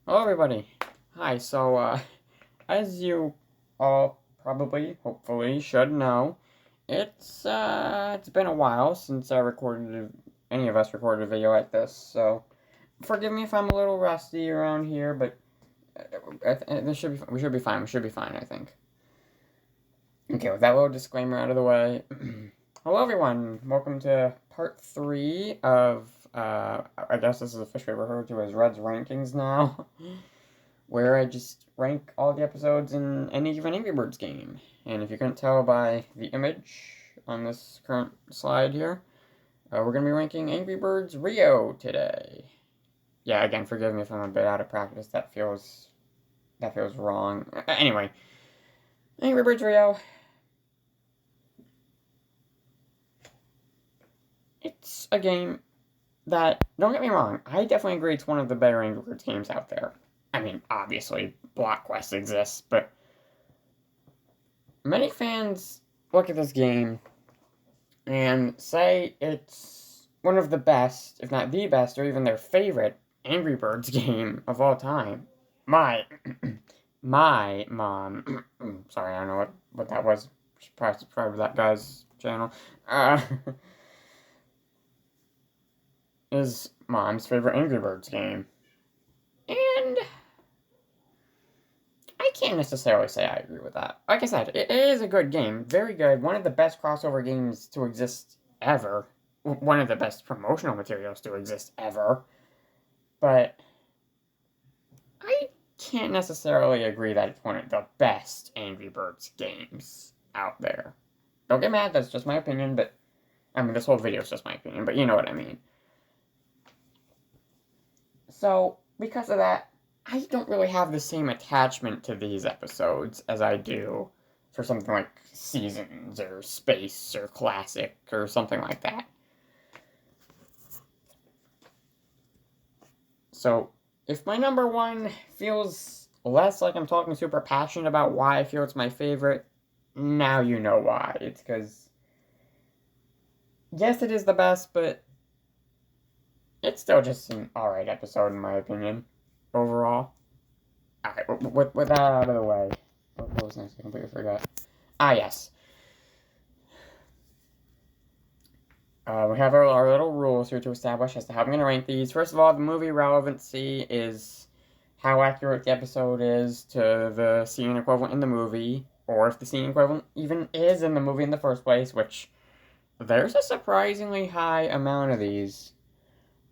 Hello, everybody. Hi. As you all probably, hopefully, should know, it's been a while since any of us recorded a video like this. So, forgive me if I'm a little rusty around here, but we should be fine. We should be fine, I think. Okay, with that little disclaimer out of the way, hello, everyone. Welcome to part 3 of, I guess this is officially referred to as Red's Rankings now. Where I just rank all the episodes in any given Angry Birds game. And if you couldn't tell by the image on this current slide here, we're going to be ranking Angry Birds Rio today. Yeah, again, forgive me if I'm a bit out of practice. That feels wrong. Anyway, Angry Birds Rio. It's a game that, don't get me wrong, I definitely agree it's one of the better Angry Birds games out there. I mean, obviously, Block Quest exists, but many fans look at this game and say it's one of the best, if not the best, or even their favorite Angry Birds game of all time. My mom, sorry, I don't know what that was. Should probably subscribe to that guy's channel. Is mom's favorite Angry Birds game. And I can't necessarily say I agree with that. Like I said, it is a good game. Very good. One of the best crossover games to exist ever. One of the best promotional materials to exist ever. But I can't necessarily agree that it's one of the best Angry Birds games out there. Don't get mad, that's just my opinion, but... I mean, this whole video is just my opinion, but you know what I mean. So, because of that, I don't really have the same attachment to these episodes as I do for something like Seasons or Space or Classic or something like that. So, if my number one feels less like I'm talking super passionate about why I feel it's my favorite, now you know why. It's because, yes, it is the best, but it's still just an alright episode in my opinion, overall. Alright, with that out of the way, what was next? I completely forgot. Yes. We have our little rules here to establish as to how I'm going to rank these. First of all, the movie relevancy is how accurate the episode is to the scene equivalent in the movie, or if the scene equivalent even is in the movie in the first place, which there's a surprisingly high amount of these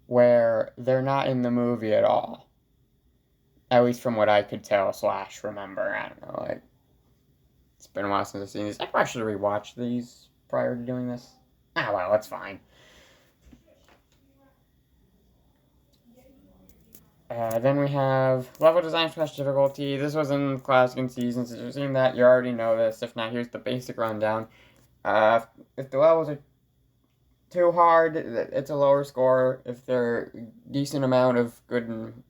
where they're not in the movie at all. At least from what I could tell / remember. I don't know, like, it's been a while since I've seen these. I probably should have rewatched these prior to doing this. Well, that's fine. Then we have level design / difficulty. This was in Classic and Seasons. If you've seen that, you already know this. If not, here's the basic rundown. If the levels are too hard, it's a lower score. If they're decent amount of good and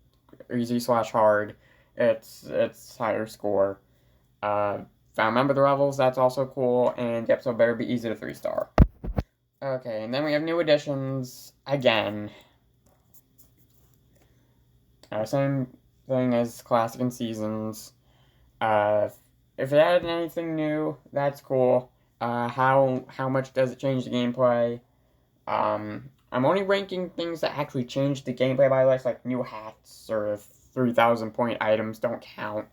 easy / hard, it's higher score. If I remember the levels, that's also cool, and the episode better be easy to 3-star. Okay, and then we have new additions again. Same thing as Classic and Seasons. If it added anything new, that's cool. How much does it change the gameplay? I'm only ranking things that actually change the gameplay by less, like new hats or 3,000 point items don't count.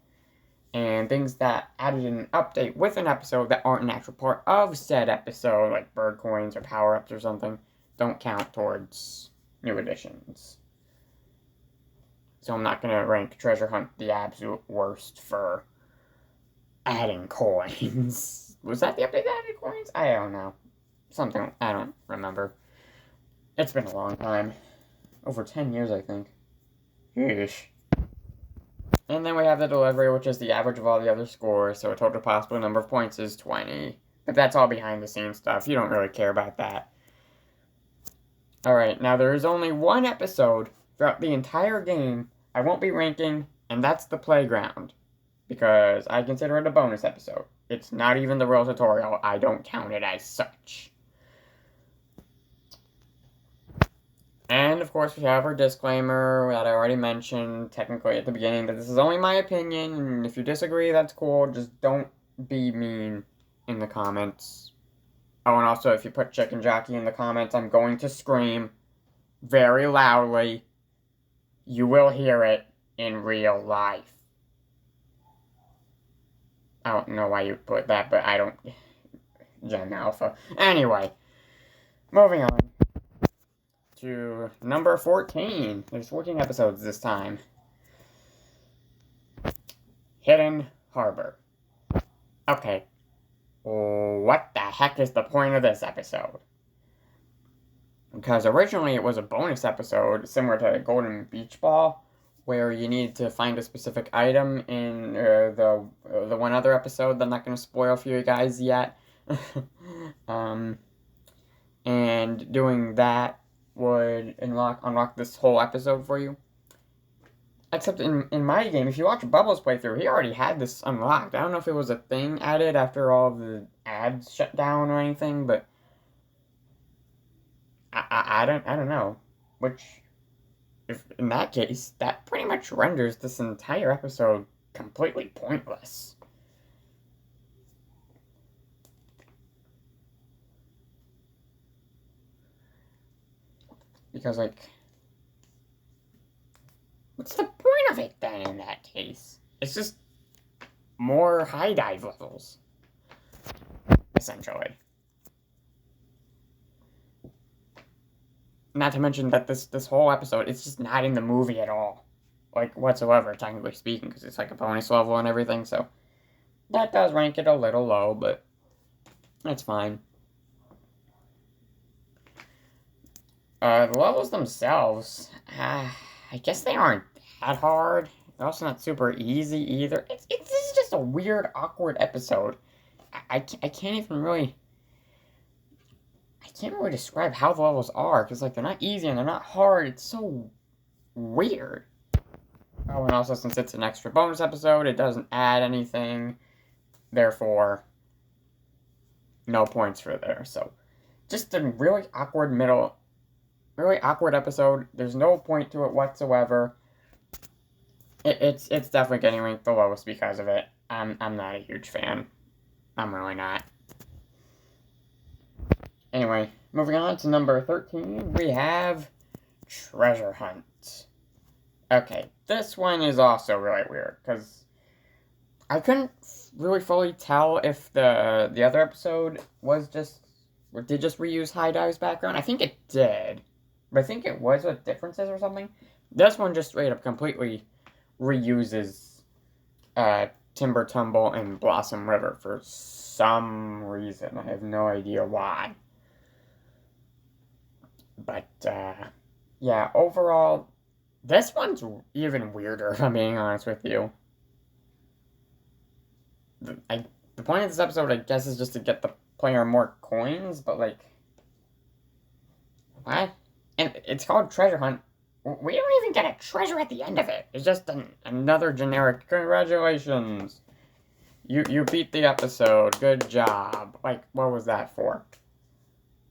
And things that added an update with an episode that aren't an actual part of said episode, like bird coins or power-ups or something, don't count towards new additions. So I'm not going to rank Treasure Hunt the absolute worst for adding coins. Was that the update that added coins? I don't know. Something, I don't remember. It's been a long time. Over 10 years, I think. Yeesh. And then we have the delivery, which is the average of all the other scores, so a total possible number of points is 20. But that's all behind the scenes stuff. You don't really care about that. Alright, now there is only one episode throughout the entire game I won't be ranking, and that's the playground. Because I consider it a bonus episode. It's not even the real tutorial. I don't count it as such. And, of course, we have our disclaimer that I already mentioned, technically, at the beginning, that this is only my opinion, and if you disagree, that's cool, just don't be mean in the comments. Oh, and also, if you put Chicken Jockey in the comments, I'm going to scream very loudly. You will hear it in real life. I don't know why you put that, but I don't... Gen Alpha. Anyway, moving on to number 14. There's 14 episodes this time. Hidden Harbor. Okay, what the heck is the point of this episode? Because originally it was a bonus episode similar to Golden Beach Ball, where you needed to find a specific item in the one other episode that I'm not going to spoil for you guys yet. And doing that would unlock this whole episode for you. Except in my game, if you watch Bubbles playthrough, he already had this unlocked. I don't know if it was a thing added after all the ads shut down or anything, but I don't know. Which, if in that case, that pretty much renders this entire episode completely pointless. Because, like, what's the point of it then in that case? It's just more high dive levels, essentially. Not to mention that this whole episode, it's just not in the movie at all. Like, whatsoever, technically speaking, because it's like a bonus level and everything, so that does rank it a little low, but that's fine. The levels themselves, I guess they aren't that hard. They're also not super easy either. This is just a weird, awkward episode. I can't even really... I can't really describe how the levels are, because, like, they're not easy and they're not hard. It's so weird. Oh, and also, since it's an extra bonus episode, it doesn't add anything. Therefore, no points for there. So, just a really awkward episode. There's no point to it whatsoever. It's definitely getting ranked the lowest because of it. I'm not a huge fan. I'm really not. Anyway, moving on to number 13, we have Treasure Hunt. Okay, this one is also really weird, because I couldn't really fully tell if the other episode did just reuse High Dive's background. I think it did, but I think it was with differences or something. This one just straight up completely reuses Timber Tumble and Blossom River for some reason. I have no idea why. But, yeah, overall, this one's even weirder, if I'm being honest with you. The point of this episode, I guess, is just to get the player more coins, but, like, what? And it's called Treasure Hunt. We don't even get a treasure at the end of it. It's just another generic, congratulations. You beat the episode. Good job. Like, what was that for?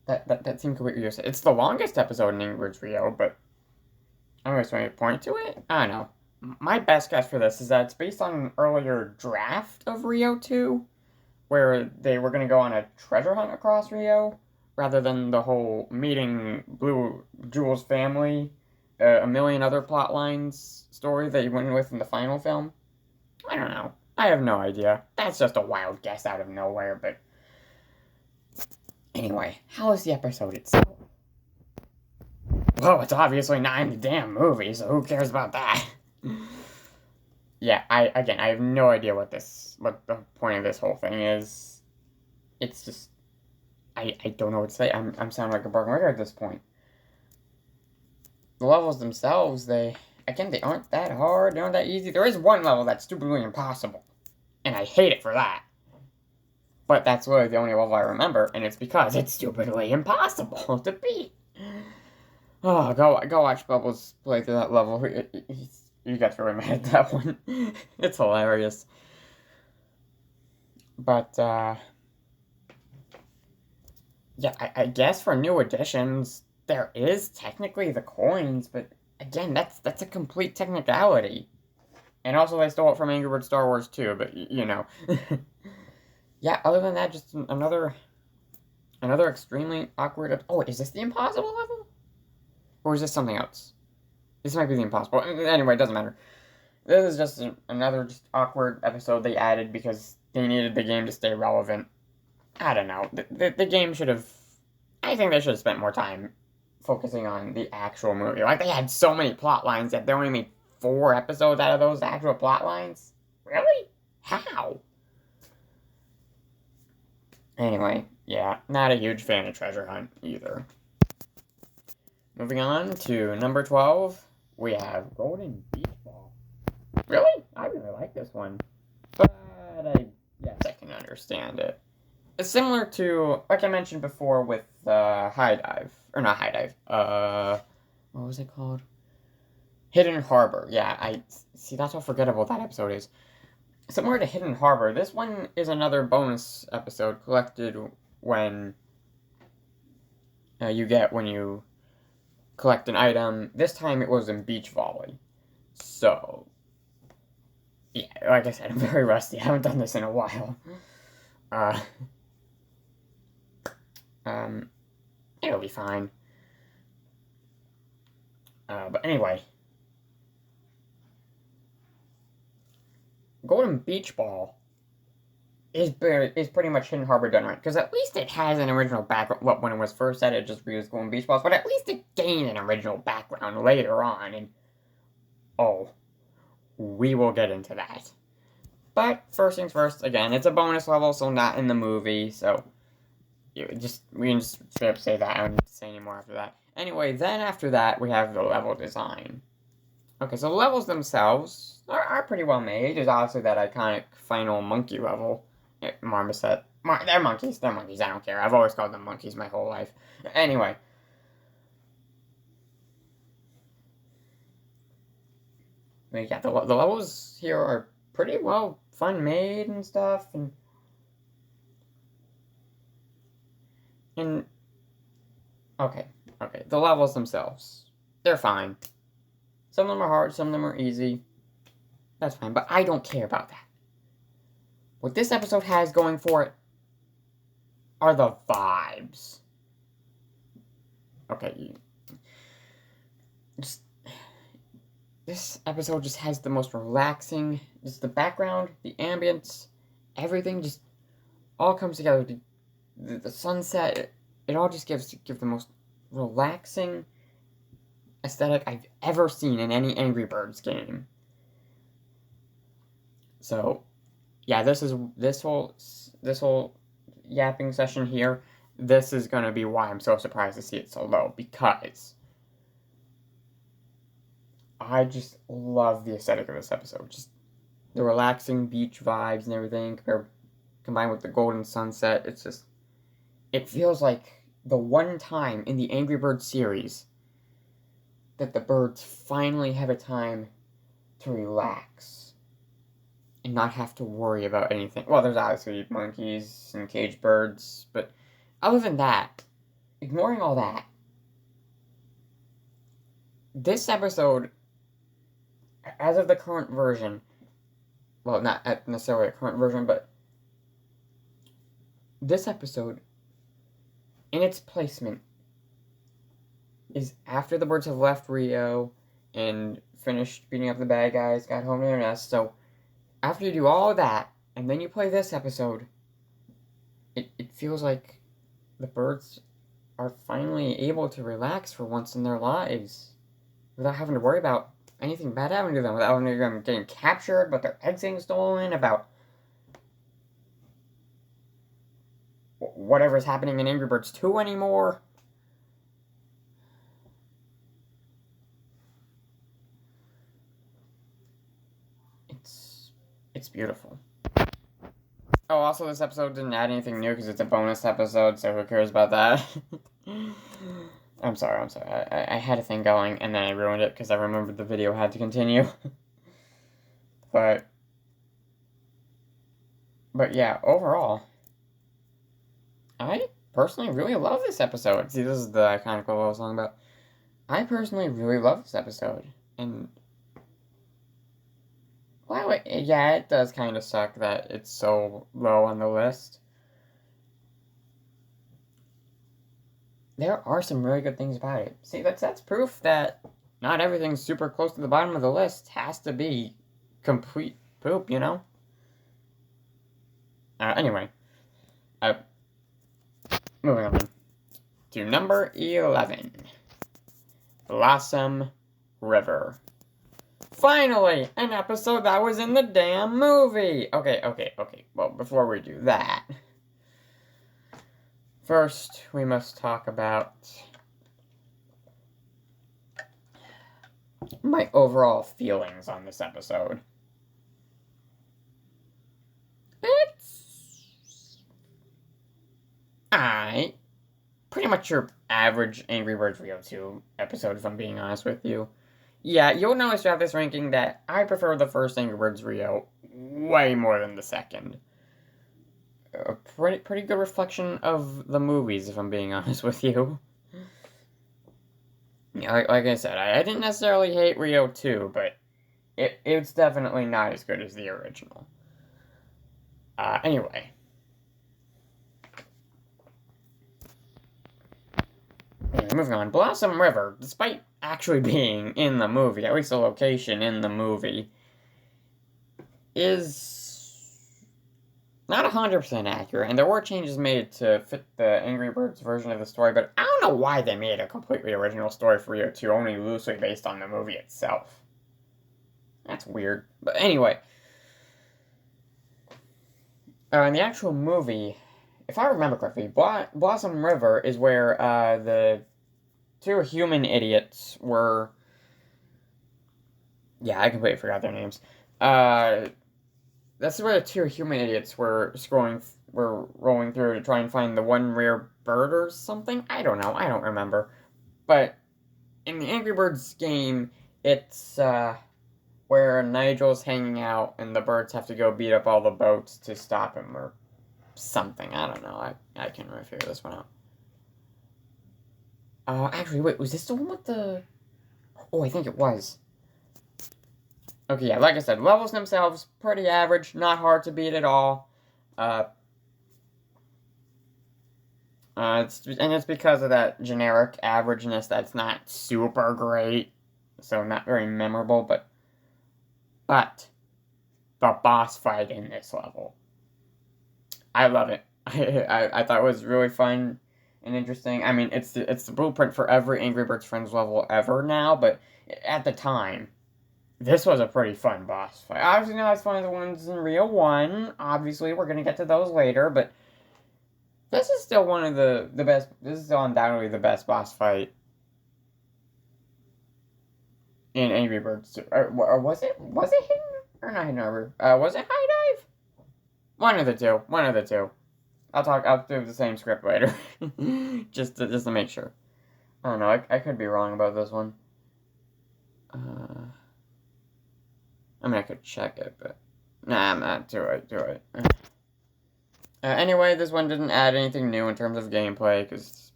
That seemed completely useless. It's the longest episode in Angry Birds Rio, but I'm going to point to it? I don't know. My best guess for this is that it's based on an earlier draft of Rio 2, where they were going to go on a treasure hunt across Rio, rather than the whole meeting Blue Jewel's family, a million other plot lines story that you went with in the final film. I don't know. I have no idea. That's just a wild guess out of nowhere, but... Anyway, how is the episode itself? Well, it's obviously not in the damn movie, so who cares about that? Yeah, I have no idea what the point of this whole thing is. It's just, I don't know what to say. I'm sounding like a broken record at this point. The levels themselves, they aren't that hard, they aren't that easy. There is one level that's stupidly impossible, and I hate it for that. But that's literally the only level I remember, and it's because it's stupidly impossible to beat. Oh, go watch Bubbles play through that level. You got really mad at that one. It's hilarious. But, yeah, I guess for new additions, there is technically the coins, but again, that's a complete technicality. And also, they stole it from Angry Birds Star Wars too, but you know. Yeah, other than that, just another extremely awkward. Oh, is this the impossible level? Or is this something else? This might be the impossible. Anyway, it doesn't matter. This is just another just awkward episode they added because they needed the game to stay relevant. I don't know. The game should have... I think they should have spent more time focusing on the actual movie. Like, they had so many plot lines that they only made 4 episodes out of those actual plot lines. Really? How? Anyway, yeah, not a huge fan of Treasure Hunt either. Moving on to number 12, we have Golden Beach Ball. Really? I really like this one. But I can understand it. It's similar to, like I mentioned before with High Dive. Or not High Dive. What was it called? Hidden Harbor. Yeah, see, that's how forgettable that episode is. Similar to Hidden Harbor, this one is another bonus episode collected when when you collect an item. This time it was in beach volley. So, yeah, like I said, I'm very rusty. I haven't done this in a while. It'll be fine. But anyway. Golden Beach Ball is pretty much Hidden Harbor done right. Because at least it has an original background. Well, when it was first said, it just reused Golden Beach Balls. But at least it gained an original background later on. And, oh, we will get into that. But first things first, again, it's a bonus level, so not in the movie. So, we can just straight up say that. I don't need to say any more after that. Anyway, then after that, we have the level design. Okay, so the levels themselves are pretty well made. There's obviously that iconic final monkey level. Yeah, Marmoset. They're monkeys. They're monkeys. I don't care. I've always called them monkeys my whole life. Anyway. But yeah, the levels here are pretty well fun made and stuff. And okay. The levels themselves, they're fine. Some of them are hard, some of them are easy. That's fine, but I don't care about that. What this episode has going for it are the vibes. Okay. This episode just has the most relaxing, just the background, the ambience, everything just all comes together. The sunset, it all just gives the most relaxing aesthetic I've ever seen in any Angry Birds game. So, yeah, this whole yapping session here, this is gonna be why I'm so surprised to see it so low, because I just love the aesthetic of this episode. Just the relaxing beach vibes and everything, combined with the golden sunset. It feels like the one time in the Angry Birds series that the birds finally have a time to relax and not have to worry about anything. Well, there's obviously monkeys and caged birds, but other than that, ignoring all that, this episode, as of the current version, well, not necessarily a current version, but this episode, in its placement, is after the birds have left Rio and finished beating up the bad guys, got home to their nest. So after you do all of that, and then you play this episode, it feels like the birds are finally able to relax for once in their lives without having to worry about anything bad happening to them, without having them getting captured, about their eggs getting stolen, about whatever's happening in Angry Birds 2 anymore. It's beautiful. Oh, also, this episode didn't add anything new because it's a bonus episode, so who cares about that? I'm sorry. I had a thing going, and then I ruined it because I remembered the video had to continue. But yeah, overall, I personally really love this episode. See, this is the kind of quote I was talking about. I personally really love this episode. And, well, yeah, it does kind of suck that it's so low on the list. There are some really good things about it. See, that's proof that not everything super close to the bottom of the list has to be complete poop, you know? Anyway, uh, moving on to number 11. Blossom River. Finally, an episode that was in the damn movie! Okay. Well, before we do that, first we must talk about my overall feelings on this episode. Pretty much your average Angry Birds Rio 2 episode, if I'm being honest with you. Yeah, you'll notice throughout this ranking that I prefer the first Angry Birds Rio way more than the second. A pretty good reflection of the movies, if I'm being honest with you. Yeah, like I said, I didn't necessarily hate Rio 2, but it's definitely not as good as the original. Anyway. Moving on. Blossom River, despite actually being in the movie, at least the location in the movie, is not 100% accurate, and there were changes made to fit the Angry Birds version of the story, but I don't know why they made a completely original story for Rio 2, only loosely based on the movie itself. That's weird. But anyway, in the actual movie, if I remember correctly, Blossom River is where the two human idiots were... Yeah, I completely forgot their names. That's where the two human idiots were rolling through to try and find the one rare bird or something. I don't know. I don't remember. But in the Angry Birds game, it's where Nigel's hanging out and the birds have to go beat up all the boats to stop him or something. I don't know. I can't really figure this one out. Actually, wait, was this the one with the... Oh, I think it was. Okay, yeah, like I said, levels themselves, pretty average, not hard to beat at all. It's because of that generic averageness that's not super great, so not very memorable, but the boss fight in this level, I love it. I thought it was really fun and interesting. I mean, it's the blueprint for every Angry Birds Friends level ever now, but at the time, this was a pretty fun boss fight. Obviously, not as fun as the ones in Rio 1. Obviously, we're going to get to those later, but this is still one of the best. This is still undoubtedly the best boss fight in Angry Birds 2. Or was it? Was it Hidden? Or not Hidden Harbor? Was it High Dive? One of the two. One of the two. I'll do the same script later. just to make sure. I don't know. I could be wrong about this one. I mean, I could check it, but... Nah, I'm not. Too right. Anyway, this one didn't add anything new in terms of gameplay, because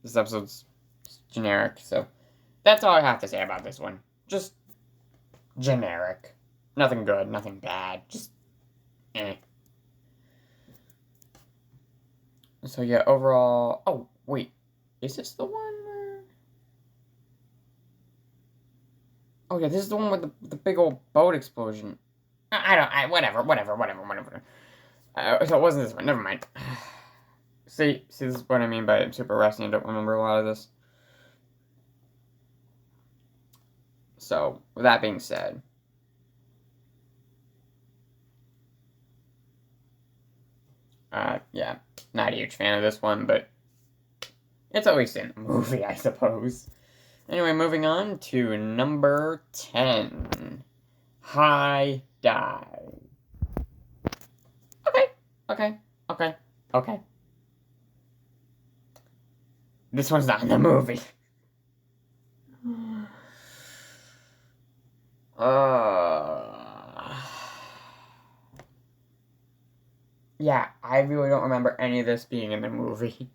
this episode's generic, so... That's all I have to say about this one. Just... generic. Nothing good, nothing bad, just... eh. So yeah, overall... Oh, wait. Is this the one where... Oh yeah, this is the one with the big old boat explosion. Whatever. So it wasn't this one. Never mind. See, this is what I mean by I'm super rusty and don't remember a lot of this. So, with that being said, yeah, not a huge fan of this one, but it's at least in the movie, I suppose. Anyway, moving on to number 10. High Dive. Okay. This one's not in the movie. Yeah, I really don't remember any of this being in the movie.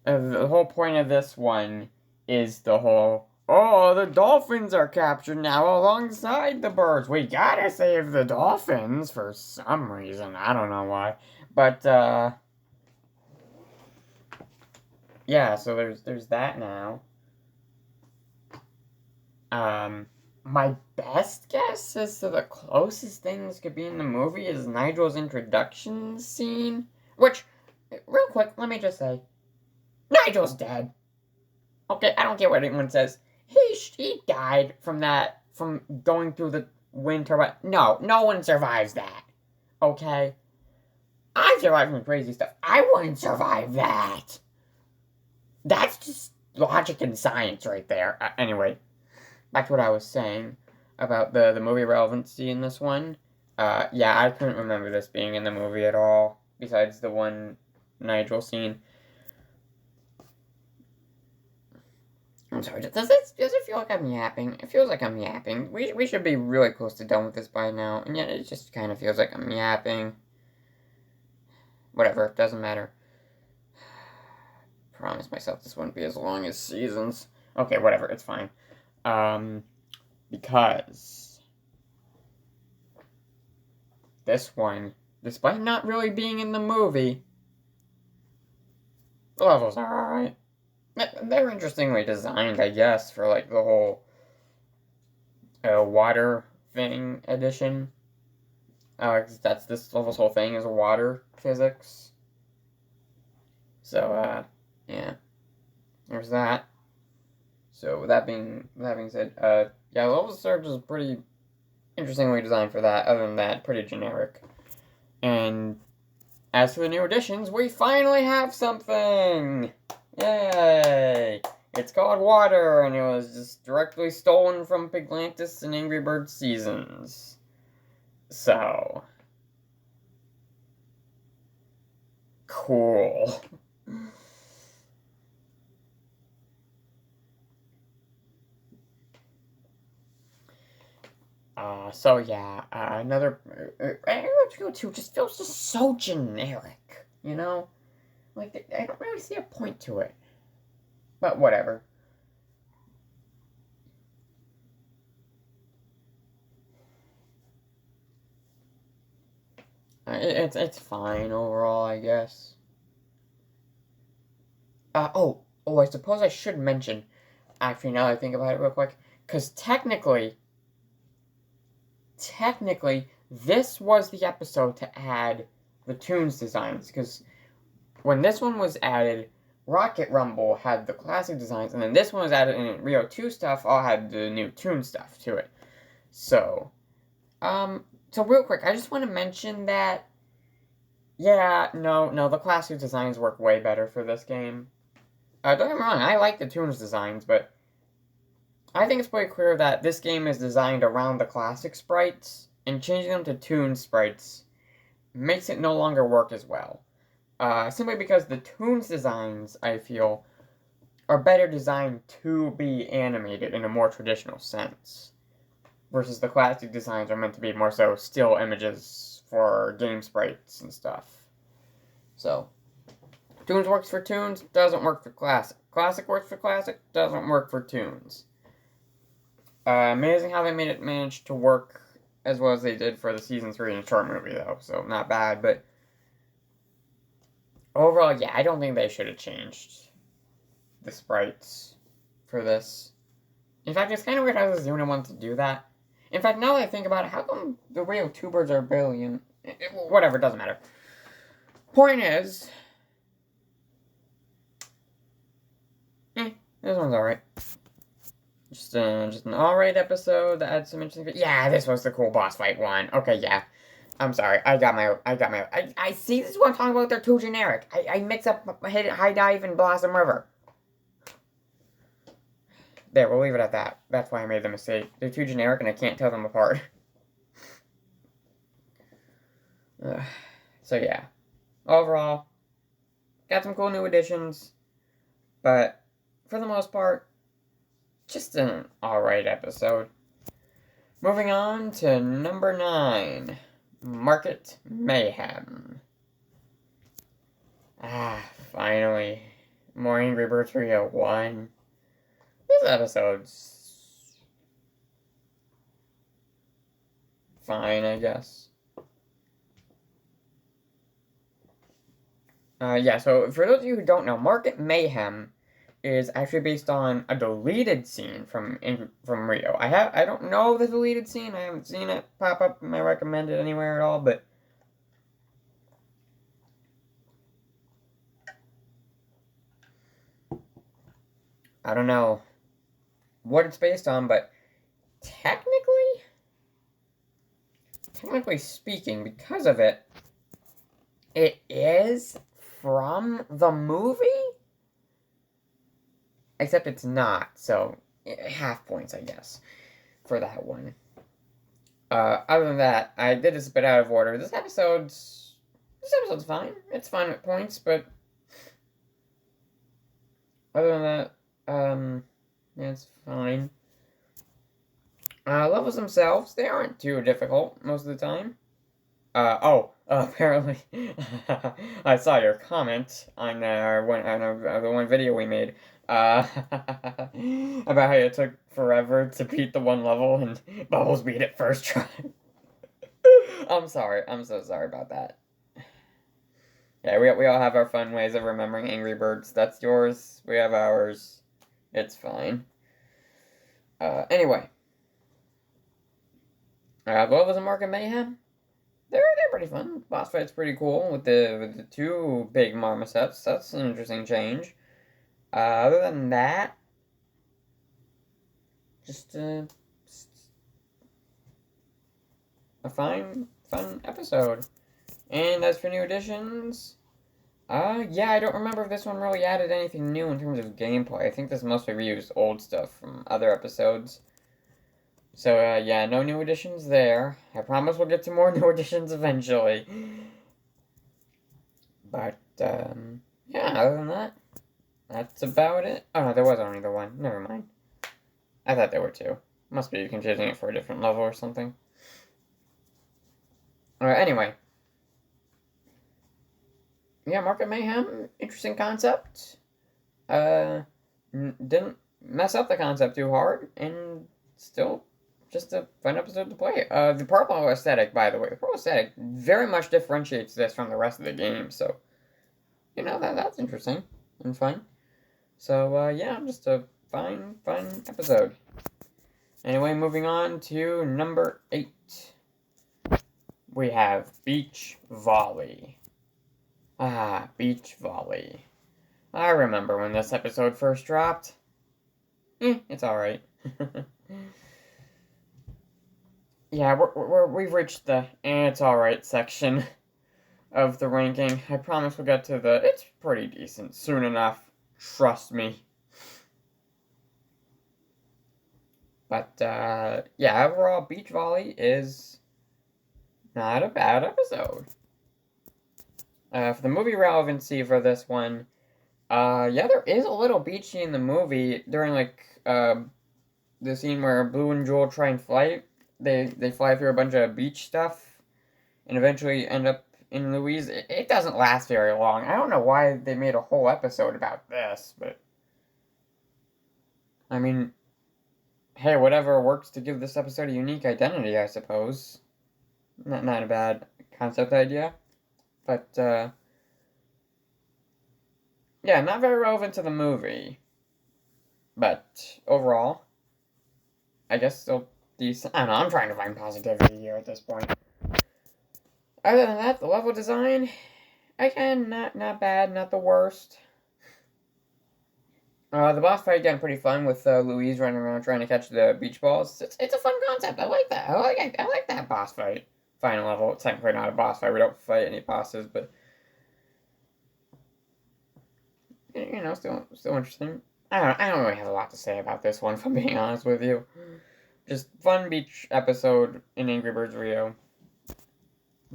The whole point of this one is the whole, oh, the dolphins are captured now alongside the birds. We gotta save the dolphins for some reason. I don't know why. But, yeah, so there's that now. My best guess as to the closest thing this could be in the movie is Nigel's introduction scene. Which, real quick, let me just say, Nigel's dead. Okay, I don't care what anyone says. He died from going through the wind turbine. No one survives that. Okay? I survived from crazy stuff. I wouldn't survive that. That's just logic and science right there. Anyway, back to what I was saying about the movie relevancy in this one. Yeah, I couldn't remember this being in the movie at all, besides the one Nigel scene. I'm sorry, does it feel like I'm yapping? It feels like I'm yapping. We should be really close to done with this by now, and yet it just kind of feels like I'm yapping. Whatever, doesn't matter. Promise myself this wouldn't be as long as Seasons. Okay, whatever, it's fine. Because this one, despite not really being in the movie, the levels are alright. They're interestingly designed, I guess, for like the whole water thing edition. That's this level's whole thing is water physics. So, yeah, there's that. So with that being said, yeah, level search is pretty interestingly designed for that. Other than that, pretty generic. And as for the new additions, we finally have something. Yay! It's called Water, and it was just directly stolen from Piglantis and Angry Birds Seasons. So, cool. So yeah, another, Angry Birds Rio 2 just feels just so generic, you know? Like, I don't really see a point to it. But whatever. It's fine overall, I guess. I suppose I should mention, actually, now that I think about it real quick, because technically, this was the episode to add the tunes designs, because when this one was added, Rocket Rumble had the classic designs, and then this one was added, and Rio 2 stuff all had the new tune stuff to it. So real quick, I just want to mention that, yeah, no, the classic designs work way better for this game. Don't get me wrong, I like the tunes designs, but I think it's pretty clear that this game is designed around the classic sprites, and changing them to tune sprites makes it no longer work as well. Simply because the tunes designs, I feel, are better designed to be animated in a more traditional sense. Versus the classic designs are meant to be more so still images for game sprites and stuff. So, tunes works for tunes, doesn't work for classic. Classic works for classic, doesn't work for tunes. Amazing how they managed to work as well as they did for the Season 3 and short movie, though. So, not bad, but overall, yeah, I don't think they should have changed the sprites for this. In fact, it's kind of weird I was the only one to do that. In fact, now that I think about it, how come the Rio 2 birds are billion? Whatever, doesn't matter. Point is, this one's alright. Just an alright episode that had some interesting. Yeah, this was the cool boss fight one. Okay, yeah. I'm sorry. I see. This is what I'm talking about. They're too generic. I mix up High Dive and Blossom River. There, we'll leave it at that. That's why I made the mistake. They're too generic and I can't tell them apart. So yeah. Overall, got some cool new additions. But, for the most part, just an alright episode. Moving on to number 9. Market Mayhem. Finally. More Angry Birds Rio 1. This episode's fine, I guess. Yeah, so for those of you who don't know, Market Mayhem is actually based on a deleted scene from Rio. I don't know the deleted scene. I haven't seen it pop up in my recommended anywhere at all, but I don't know what it's based on, but technically speaking, because of it, it is from the movie, except it's not. So half points, I guess, for that one. Other than that, I did this a bit out of order. This episode's fine. It's fine at points, but other than that, yeah, it's fine. Levels themselves, they aren't too difficult most of the time. Apparently, I saw your comment on the one video we made. About how it took forever to beat the one level and Bubbles beat it first try. I'm sorry. I'm so sorry about that. Yeah, we all have our fun ways of remembering Angry Birds. That's yours. We have ours. It's fine. Anyway. Levels of Market Mayhem. They're pretty fun. Boss fight's pretty cool with the two big marmosets. That's an interesting change. Other than that, just a fun episode. And as for new additions, yeah, I don't remember if this one really added anything new in terms of gameplay. I think this mostly reused old stuff from other episodes. So, yeah, no new additions there. I promise we'll get to more new additions eventually. But, yeah, other than that, that's about it. Oh, no, there was only the one. Never mind. I thought there were two. Must be confusing it for a different level or something. Anyway. Yeah, Market Mayhem, interesting concept. Didn't mess up the concept too hard, and still just a fun episode to play. The purple aesthetic, by the way, the purple aesthetic very much differentiates this from the rest of the game, so, you know, that's interesting and fun. So, yeah, just a fun episode. Anyway, moving on to number 8. We have Beach Volley. Beach Volley. I remember when this episode first dropped. It's alright. Yeah, we've reached the it's alright section of the ranking. I promise we'll get to the it's pretty decent soon enough. Trust me. But, yeah, overall, Beach Volley is not a bad episode. For the movie relevancy for this one, yeah, there is a little beachy in the movie during, like, the scene where Blue and Jewel try and fly. They fly through a bunch of beach stuff and eventually end up in Louise. It doesn't last very long. I don't know why they made a whole episode about this, but I mean, hey, whatever works to give this episode a unique identity, I suppose. Not a bad concept idea. But, yeah, not very relevant to the movie. But, overall, I guess still decent. I don't know, I'm trying to find positivity here at this point. Other than that, the level design, again, not bad, not the worst. The boss fight, again, pretty fun with Louise running around trying to catch the beach balls. It's a fun concept. I like that. I like that boss fight. Final level. It's technically not a boss fight. We don't fight any bosses, but you know, still interesting. I don't really have a lot to say about this one, if I'm being honest with you. Just fun beach episode in Angry Birds Rio.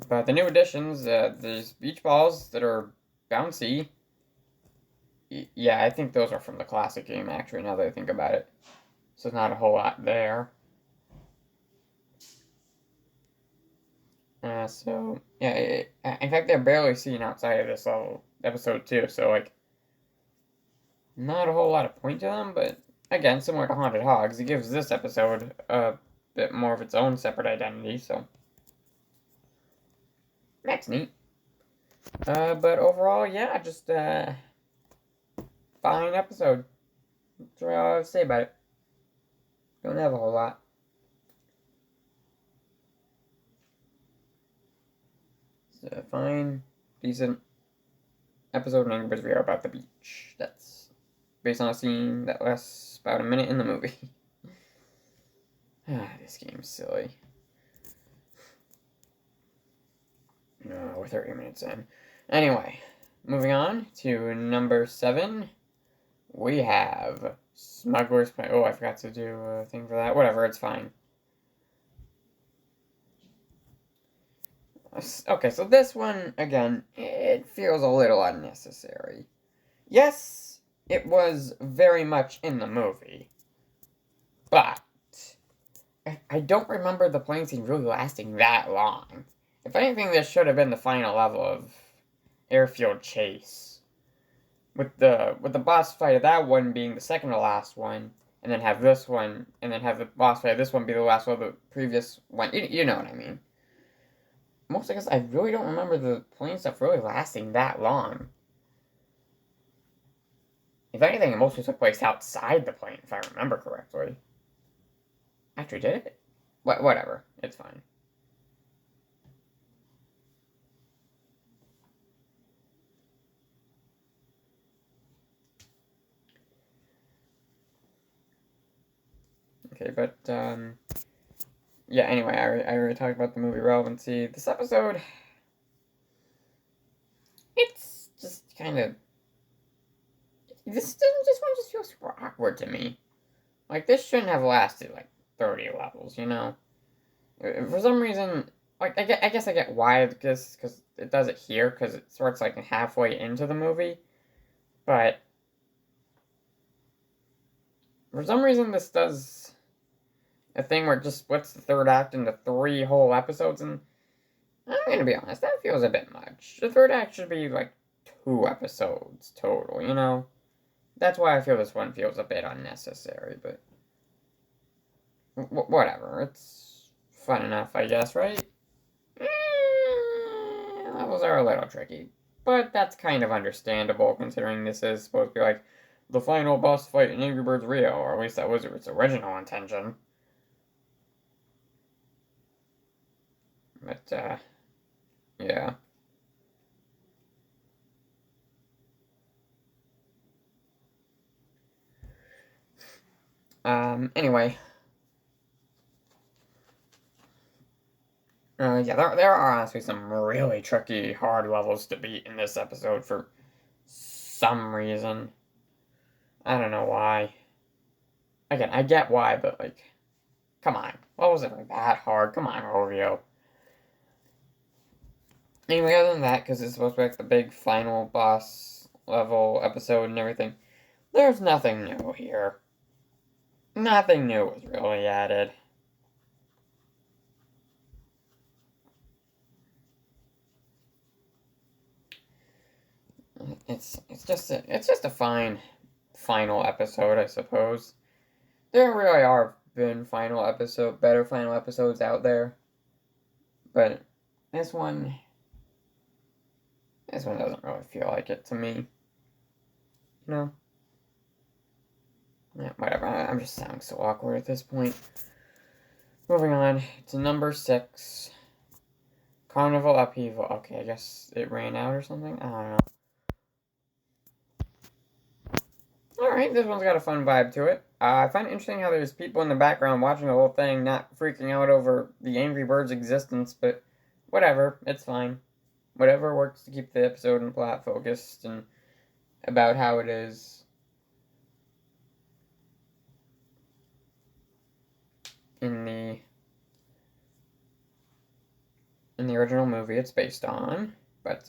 But the new additions, there's beach balls that are bouncy. Yeah, I think those are from the classic game, actually, now that I think about it. So not a whole lot there. So, yeah, in fact, they're barely seen outside of this level, episode 2, so, like, not a whole lot of point to them, but again, similar to Haunted Hogs, it gives this episode a bit more of its own separate identity, so that's neat. But overall, yeah, just fine episode. That's all I have to say about it. Don't have a whole lot. It's a fine, decent episode of Angry Birds Rio about the beach. That's based on a scene that lasts about a minute in the movie. This game's silly. No, we're 30 minutes in. Anyway, moving on to number 7. We have Smuggler's Play. Oh, I forgot to do a thing for that. Whatever, it's fine. Okay, so this one, again, it feels a little unnecessary. Yes, it was very much in the movie, but I don't remember the plane scene really lasting that long. If anything, this should have been the final level of Airfield Chase. With the boss fight of that one being the second to last one, and then have this one, and then have the boss fight of this one be the last one of the previous one. You know what I mean. Mostly because I really don't remember the plane stuff really lasting that long. If anything, it mostly took place outside the plane, if I remember correctly. Actually, did it? Whatever. It's fine. Okay, but, yeah, anyway, I already talked about the movie relevancy. This episode, it's just kind of, this one just feels super awkward to me. Like, this shouldn't have lasted, like, 30 levels, you know? For some reason, like, I guess I get why, because it does it here, because it starts, like, halfway into the movie, but for some reason this does a thing where it just splits the third act into 3 whole episodes, and I'm gonna be honest, that feels a bit much. The third act should be, like, 2 episodes total, you know? That's why I feel this one feels a bit unnecessary, but whatever, it's fun enough, I guess, right? Levels are a little tricky, but that's kind of understandable considering this is supposed to be like the final boss fight in Angry Birds Rio, or at least that was its original intention. But, yeah. Anyway. Yeah, there are honestly some really tricky, hard levels to beat in this episode for some reason. I don't know why. Again, I get why, but, like, come on. What was it like that hard? Come on, Rio. Anyway, other than that, because it's supposed to be like the big final boss level episode and everything, there's nothing new here. Nothing new was really added. It's just a fine final episode, I suppose. There really are been better final episodes out there, but this one doesn't really feel like it to me. You know? Yeah, whatever. I'm just sounding so awkward at this point. Moving on to number 6. Carnival Upheaval. Okay, I guess it ran out or something? I don't know. Alright, this one's got a fun vibe to it. I find it interesting how there's people in the background watching the whole thing, not freaking out over the Angry Birds' existence, but whatever, it's fine. Whatever works to keep the episode and plot focused and about how it is in the original movie it's based on, but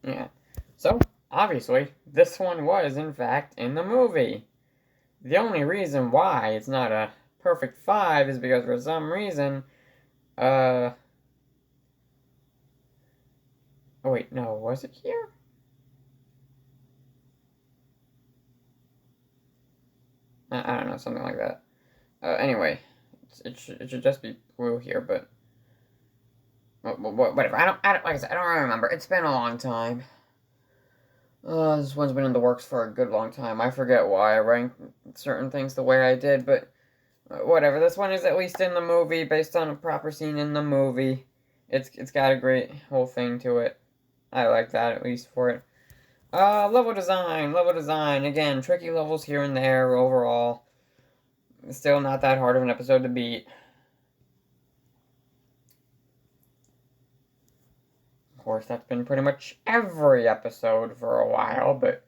yeah. So, obviously, this one was, in fact, in the movie. The only reason why it's not a perfect 5 is because for some reason, Oh wait, no, was it here? I don't know, something like that. Anyway, it should just be blue here, but whatever. Like I said, I don't remember. It's been a long time. This one's been in the works for a good long time. I forget why I ranked certain things the way I did, but whatever. This one is at least in the movie, based on a proper scene in the movie. It's got a great whole thing to it. I like that at least for it. Level design, level design. Again, tricky levels here and there overall. Still not that hard of an episode to beat. Of course, that's been pretty much every episode for a while, but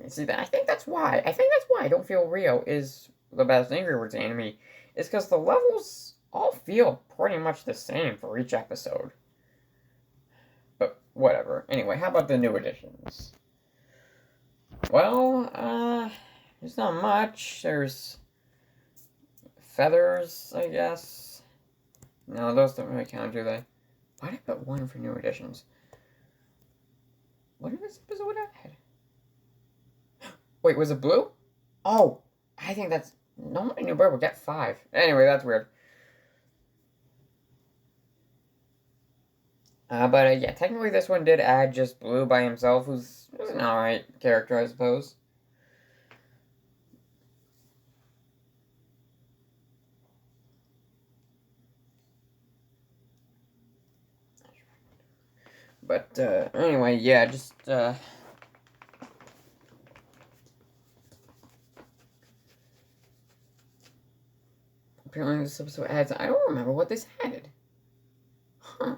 see that I think that's why. I don't feel Rio is the best Angry Birds anime. Is because the levels all feel pretty much the same for each episode. But whatever. Anyway, how about the new additions? Well, there's not much. There's feathers, I guess. No, those don't really count, do they? Why did I put one for new additions? What did this episode add? Wait, was it blue? Oh, I think that's... No, I knew Bird would get 5. Anyway, that's weird. Yeah, technically this one did add just Blue by himself, who's an alright character, I suppose. But, anyway, yeah, just, apparently this episode adds... I don't remember what this added. Huh.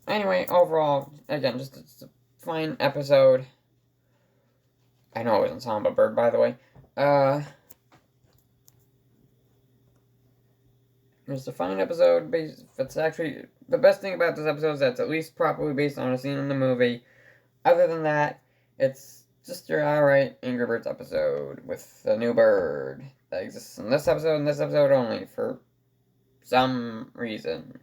Anyway, overall, again, just a fine episode. I know it wasn't Samba Bird, by the way. It's a fine episode. It's actually the best thing about this episode is that it's at least properly based on a scene in the movie. Other than that, it's just your alright Angry Birds episode with a new bird that exists in this episode and this episode only for some reason.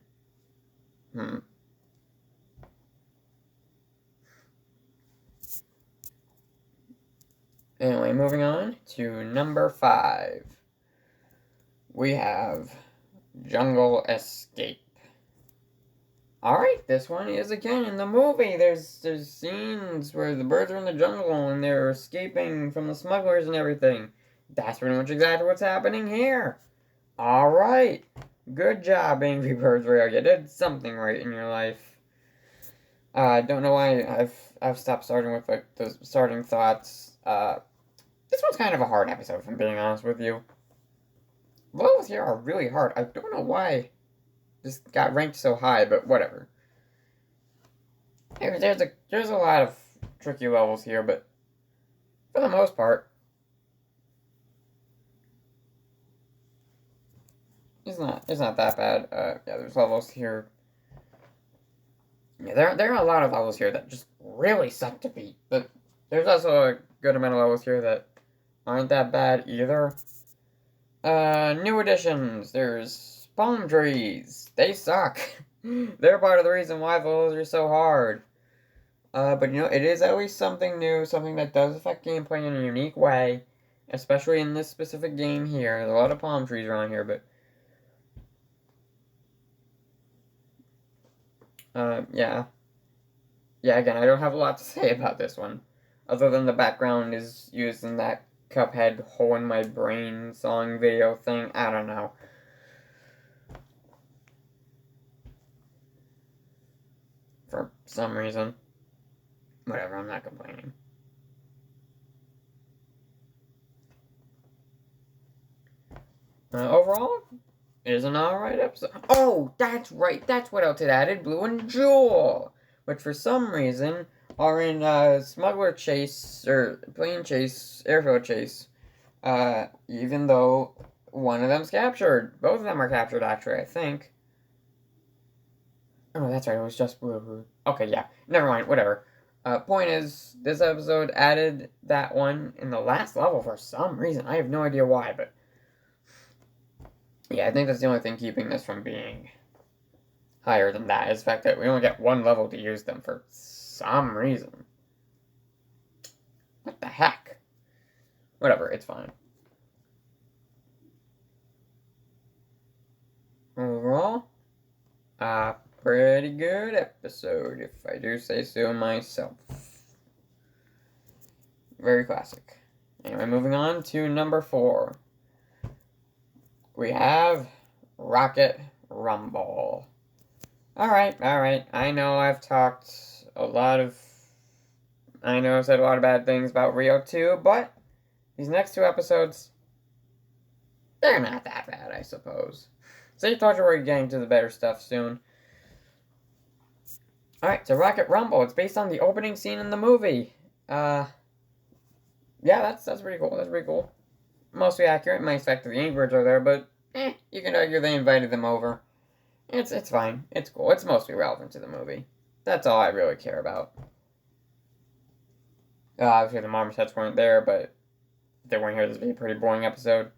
Anyway, moving on to number 5. We have Jungle Escape. Alright, this one is again in the movie. There's scenes where the birds are in the jungle and they're escaping from the smugglers and everything. That's pretty much exactly what's happening here. Alright. Good job, Angry Birds Rio. You did something right in your life. I don't know why I've stopped starting with like the starting thoughts. This one's kind of a hard episode, if I'm being honest with you. Levels here are really hard. I don't know why this got ranked so high, but whatever. There's a lot of tricky levels here, but for the most part, it's not that bad. Yeah, there's levels here. Yeah, there are a lot of levels here that just really suck to beat, but there's also a good amount of levels here that aren't that bad either. New additions. There's palm trees. They suck. They're part of the reason why the levels are so hard. But you know, it is at least something new, something that does affect gameplay in a unique way, especially in this specific game here. There's a lot of palm trees around here, but yeah. Yeah, again, I don't have a lot to say about this one, other than the background is used in that Cuphead Hole in My Brain song video thing. I don't know. For some reason. Whatever, I'm not complaining. Overall, it is an alright episode. Oh, that's right. That's what else it added. Blue and Jewel. Which for some reason are in smuggler chase, or plane chase, airfield chase. Even though one of them's captured. Both of them are captured, actually, I think. Oh, that's right. It was just Blue. Okay, yeah. Never mind. Whatever. Point is, this episode added that one in the last level for some reason. I have no idea why, but Yeah, I think that's the only thing keeping this from being higher than that is the fact that we only get one level to use them for some reason. What the heck? Whatever, it's fine. Overall, pretty good episode, if I do say so myself. Very classic. Anyway, moving on to number 4. We have Rocket Rumble. Alright. I know I've said a lot of bad things about Rio 2, but these next 2 episodes, they're not that bad, I suppose. So you thought you were getting to the better stuff soon. Alright, so Rocket Rumble, it's based on the opening scene in the movie. Yeah, that's pretty cool. That's pretty cool. Mostly accurate. My fact that the Angry Birds are there, but you can argue they invited them over. It's fine. It's cool. It's mostly relevant to the movie. That's all I really care about. Obviously the marmosets weren't there, but if they weren't here, this would be a pretty boring episode.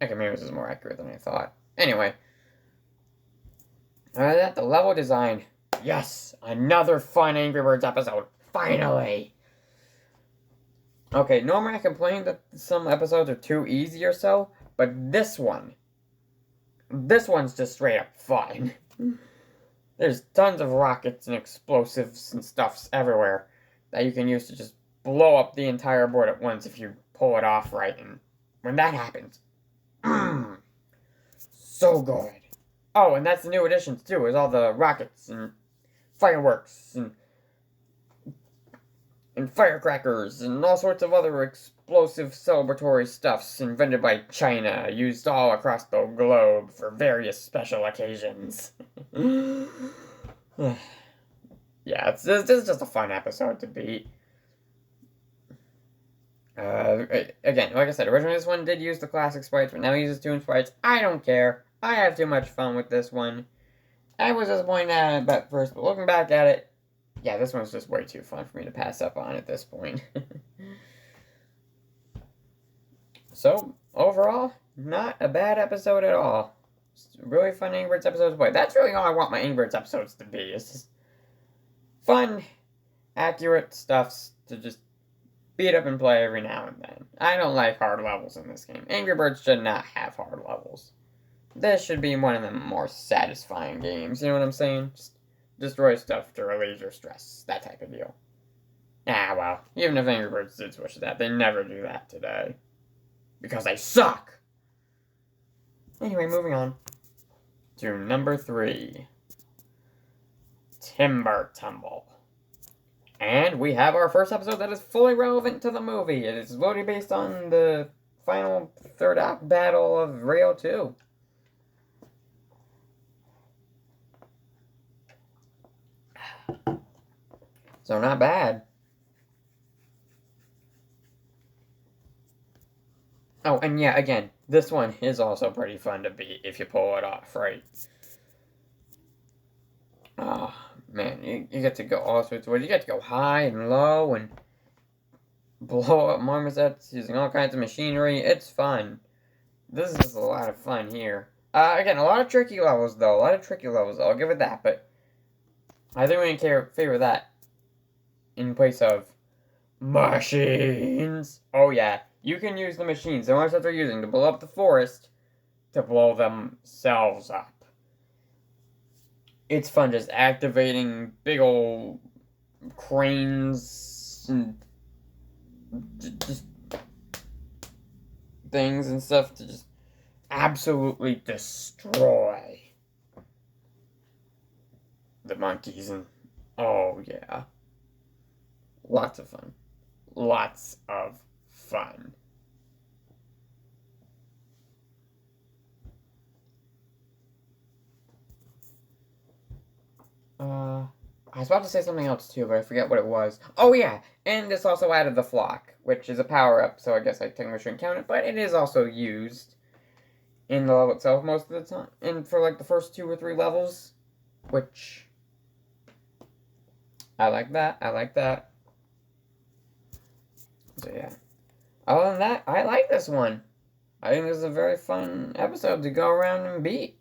I think maybe this is more accurate than I thought. Anyway. The level design. Yes! Another fun Angry Birds episode. Finally! Okay, normally I complain that some episodes are too easy or so, but this one's just straight up fun. There's tons of rockets and explosives and stuffs everywhere that you can use to just blow up the entire board at once if you pull it off right, and when that happens, so good. Oh, and that's the new additions too, is all the rockets and fireworks and firecrackers and all sorts of other explosive celebratory stuffs invented by China, used all across the globe for various special occasions. Yeah, this is just a fun episode to beat. Again, like I said, originally this one did use the classic sprites, but now it uses Toon sprites. I don't care. I have too much fun with this one. I was disappointed at it at first, but looking back at it, yeah, this one's just way too fun for me to pass up on at this point. So, overall, not a bad episode at all. Just really fun Angry Birds episodes to play. That's really all I want my Angry Birds episodes to be. It's just fun, accurate stuffs to just beat up and play every now and then. I don't like hard levels in this game. Angry Birds should not have hard levels. This should be one of the more satisfying games, you know what I'm saying? Just destroy stuff to relieve your stress, that type of deal. Well, even if Angry Birds did switch to that, they never do that today. Because they suck! Anyway, moving on to number 3. Timber Tumble. And we have our first episode that is fully relevant to the movie. It is literally based on the final third act battle of Rio 2. So not bad. Oh, and yeah, again, this one is also pretty fun to beat if you pull it off, right? Oh, man, you get to go all sorts of ways. You get to go high and low and blow up marmosets using all kinds of machinery. It's fun. This is just a lot of fun here. Again, a lot of tricky levels, though. I'll give it that, but I think we can favor that in place of machines. Oh, yeah. You can use the machines the ones that they're using to blow up the forest to blow themselves up. It's fun just activating big old cranes and just things and stuff to just absolutely destroy the monkeys. And oh yeah, lots of fun. I was about to say something else too, but I forget what it was. Oh yeah, and this also added the flock, which is a power-up, so I guess I technically shouldn't count it, but it is also used in the level itself most of the time, and for like the first 2 or 3 levels, which I like that. So yeah. Other than that, I like this one. I think this is a very fun episode to go around and beat.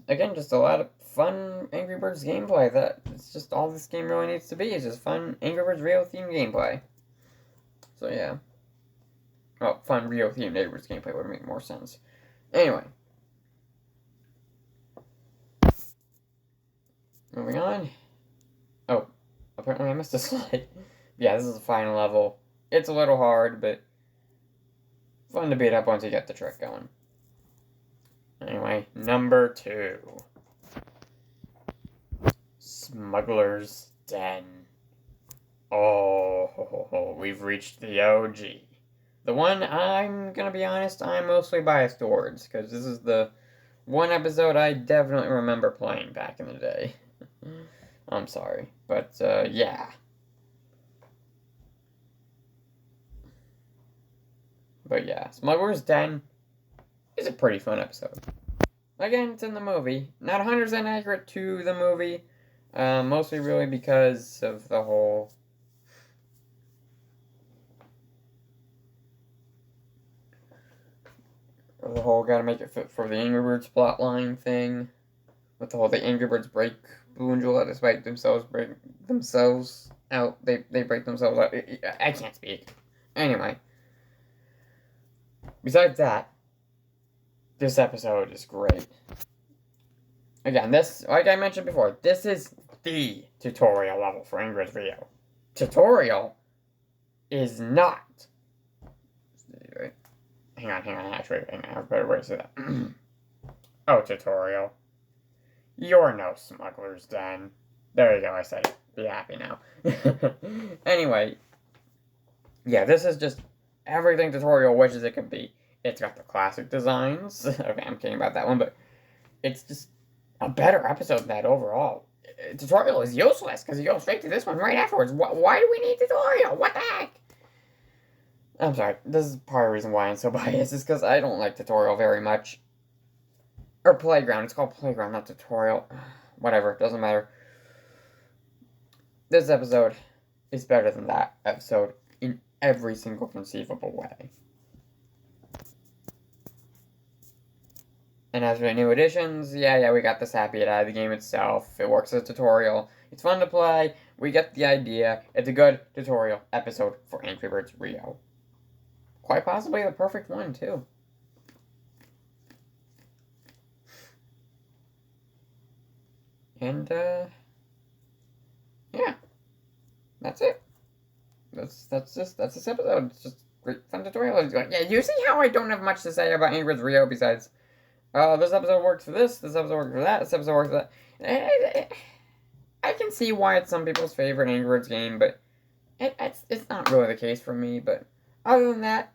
Again, just a lot of fun Angry Birds gameplay. It's just all this game really needs to be. It's just fun Angry Birds Rio themed gameplay. So yeah. Oh, fun Rio themed Angry Birds gameplay would make more sense. Anyway. Moving on. Oh, apparently I missed a slide. Yeah, this is the final level. It's a little hard, but fun to beat up once you get the trick going. Anyway, number 2. Smuggler's Den. Oh, we've reached the OG. The one, I'm gonna be honest, I'm mostly biased towards, because this is the one episode I definitely remember playing back in the day. I'm sorry, but, yeah. But yeah, Smuggler's Den is a pretty fun episode. Again, it's in the movie. Not 100% accurate to the movie. Mostly really because of the whole... gotta make it fit for the Angry Birds plotline thing. With the whole, the Angry Birds break Blue and Juliet despite themselves break themselves out. They break themselves out. I can't speak. Anyway. Besides that, this episode is great. Again, this, like I mentioned before, this is the tutorial level for Angry Birds Rio. Tutorial is not. Hang on, actually, hang on, I have a better way to say that. Oh, tutorial. You're no Smuggler's Den. There you go, I said it. Be happy now. Anyway, yeah, this is just everything tutorial wishes it could be. It's got the classic designs. Okay, I'm kidding about that one, but it's just a better episode than that overall. Tutorial is useless because you go straight to this one right afterwards. Why do we need tutorial? What the heck? I'm sorry. This is part of the reason why I'm so biased. Is because I don't like tutorial very much. Or Playground. It's called Playground, not tutorial. Whatever. Doesn't matter. This episode is better than that episode in every single conceivable way. And as for the new additions, yeah, we got this happy out of the game itself. It works as a tutorial. It's fun to play. We get the idea. It's a good tutorial episode for Angry Birds Rio. Quite possibly the perfect one, too. And, yeah. That's it. That's this episode. It's just great fun tutorial. Yeah, you see how I don't have much to say about Angry Birds Rio besides, this episode works for this episode works for that, this episode works for that. I can see why it's some people's favorite Angry Birds game, but it's not really the case for me, but other than that,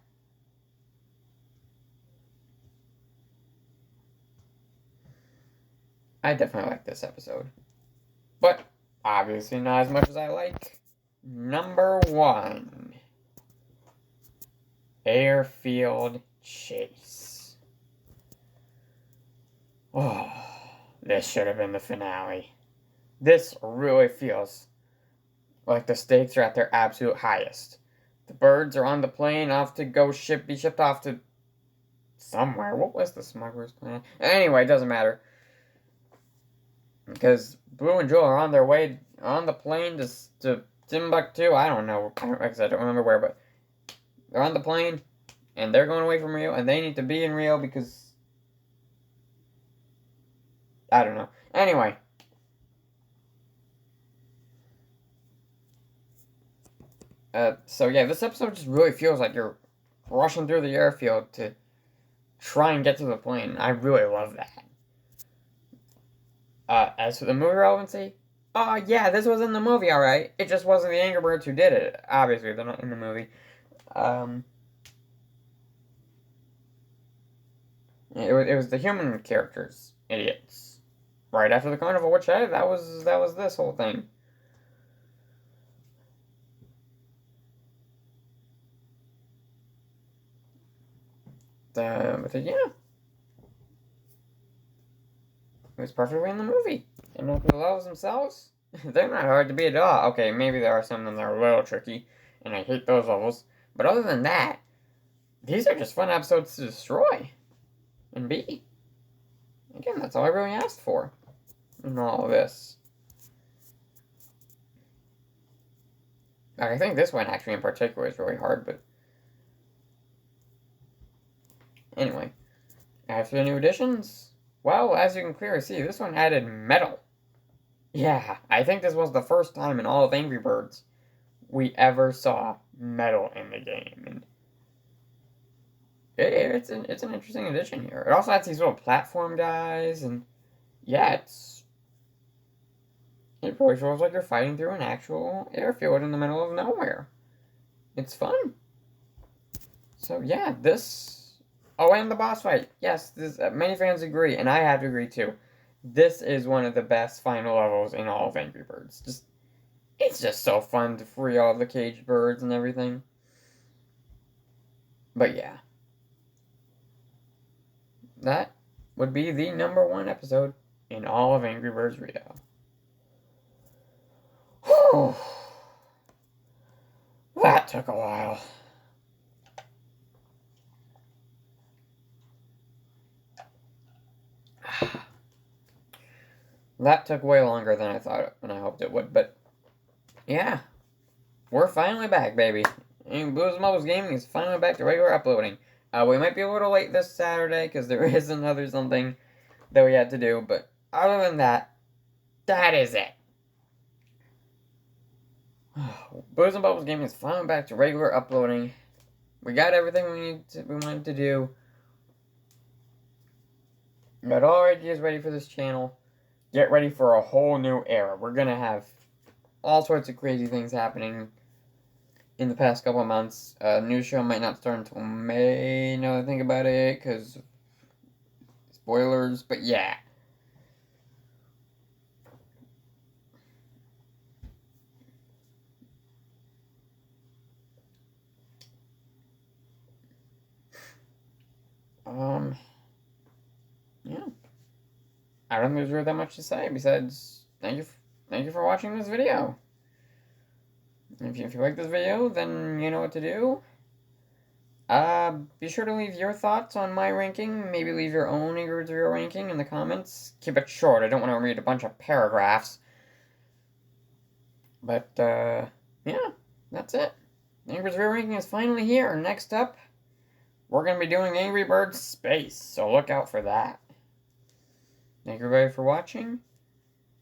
I definitely like this episode. But, obviously not as much as I like number 1. Airfield Chase. Oh, this should have been the finale. This really feels like the stakes are at their absolute highest. The birds are on the plane, off to go be shipped off to somewhere. What was the smuggler's plan? Anyway, it doesn't matter. Because Blue and Joel are on their way on the plane to Timbuktu. I don't know. I don't remember where, but they're on the plane, and they're going away from Rio, and they need to be in Rio because I don't know. Anyway. So yeah, this episode just really feels like you're rushing through the airfield to try and get to the plane. I really love that. As for the movie relevancy, yeah, this was in the movie, alright. It just wasn't the Angry Birds who did it. Obviously, they're not in the movie. It was the human characters, idiots. Right after the carnival, which, hey, that was this whole thing. But yeah. It was perfectly in the movie. And look at the levels themselves. They're not hard to beat at all. Okay, maybe there are some of them that are a little tricky, and I hate those levels. But other than that, these are just fun episodes to destroy and beat. Again, that's all I really asked for in all of this. I think this one actually in particular is really hard, but anyway. As for the new additions, well, as you can clearly see, this one added metal. Yeah, I think this was the first time in all of Angry Birds we ever saw metal in the game, and it's an interesting addition here. It also has these little platform guys, and yeah, it really feels like you're fighting through an actual airfield in the middle of nowhere. It's fun. So yeah, this. Oh, and the boss fight. Yes, many fans agree, and I have to agree too. This is one of the best final levels in all of Angry Birds. It's just so fun to free all the caged birds and everything. But yeah, that would be the #1 episode in all of Angry Birds Rio. Whew. That took a while. That took way longer than I thought and I hoped it would, but yeah, we're finally back, baby. And Blues Mobiles Gaming is finally back to regular uploading. We might be a little late this Saturday because there is another something that we had to do, but other than that, that is it. Blues and Bubbles Gaming is finally back to regular uploading. We got everything we wanted to do. Got all ideas ready for this channel. Get ready for a whole new era. We're gonna have all sorts of crazy things happening in the past couple of months. New show might not start until May, now that I think about it, because spoilers, but yeah. Yeah. I don't think there's really that much to say besides thank you for watching this video. If you like this video, then you know what to do. Be sure to leave your thoughts on my ranking. Maybe leave your own Angry Birds Rio ranking in the comments. Keep it short. I don't want to read a bunch of paragraphs. But, yeah, that's it. Angry Birds Rio ranking is finally here. Next up, we're going to be doing Angry Birds Space, so look out for that. Thank you everybody for watching,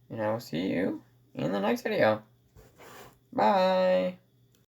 and I will see you in the next video. Bye!